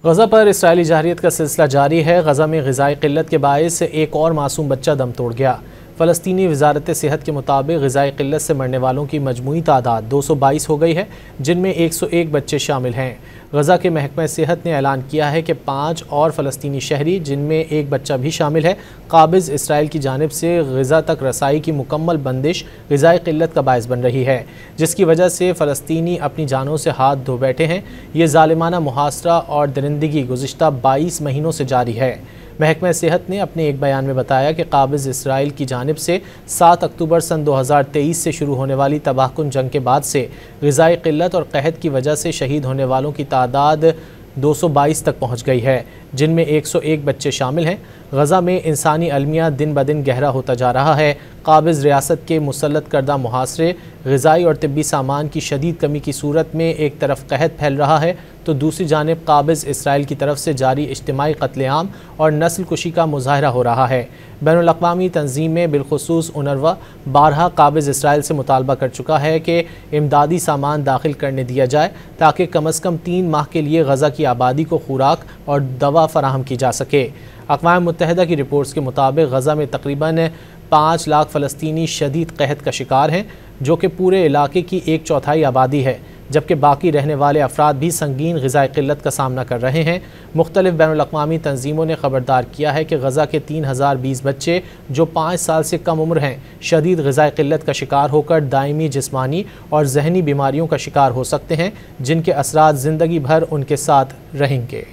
गज़ा पर इस्राइली जारहियत का सिलसिला जारी है। गज़ा में ग़िज़ाई क़िल्लत के बायस एक और मासूम बच्चा दम तोड़ गया। फ़लस्तीनी वज़ारत सेहत के मुताबिक ग़िज़ाई क़िल्लत से मरने वालों की मजमूई तादाद 222 हो गई है, जिनमें 101 बच्चे शामिल हैं। गज़ा के महकमा सेहत ने ऐलान किया है कि 5 और फ़लस्तीनी शहरी, जिनमें एक बच्चा भी शामिल है, काबिज़ इसराइल की जानिब से ग़िज़ा तक रसाई की मुकम्मल बंदिश ग़िज़ाई क़िल्लत का बायस बन रही है, जिसकी वजह से फ़लस्तीनी अपनी जानों से हाथ धो बैठे हैं। ये ज़ालिमाना मुहासरा और दरिंदगी गुज़िश्ता 22 महीनों से जारी है। महकमा सेहत ने अपने एक बयान में बताया कि काबिज़ इसराइल की जानिब से 7 अक्टूबर सन 2023 से शुरू होने वाली तबाहकुन जंग के बाद से ग़िज़ाई क़िल्लत और कहत की वजह से शहीद होने वालों की तादाद 222 तक पहुँच गई है, जिनमें 101 बच्चे शामिल हैं। गज़ा में इंसानी अलमिया दिन ब दिन गहरा होता जा रहा है। काबिज़ रियासत के मुसल्लत करदा मुहासरे, ग़िज़ाई और तिब्बी सामान की शदीद कमी की सूरत में एक तरफ कहत फैल रहा है, तो दूसरी जानिब काबिज़ इसराइल की तरफ से जारी इज्तिमाई कत्लेआम और नस्ल कुशी का मुज़ाहरा हो रहा है। बैनुल अक़वामी तंज़ीमें बिलख़ुसूस UNRWA बारहा काबिज़ इसराइल से मुतालबा कर चुका है कि इमदादी सामान दाखिल करने दिया जाए, ताकि कम अज़ कम 3 माह के लिए गज़ा की आबादी को खुराक और दवा फराहम की जा सके। अक़वाम मुत्तहिदा की रिपोर्ट्स के मुताबिक गज़ा में तकरीबन 5 लाख फ़लस्तीनी शदीद कहत का शिकार हैं, जो कि पूरे इलाके की 1/4 आबादी है, जबकि बाकी रहने वाले अफराद भी संगीन ग़िज़ाई क़िल्लत का सामना कर रहे हैं। मुख्तलिफ़ बैनुल अक़वामी तंज़ीमों ने ख़बरदार किया है कि गज़ा के 3020 बच्चे जो 5 साल से कम उम्र हैं, शदीद ग़िज़ाई क़िल्लत का शिकार होकर दायमी जिस्मानी और जहनी बीमारियों का शिकार हो सकते हैं, जिनके असरात ज़िंदगी भर उनके साथ रहेंगे।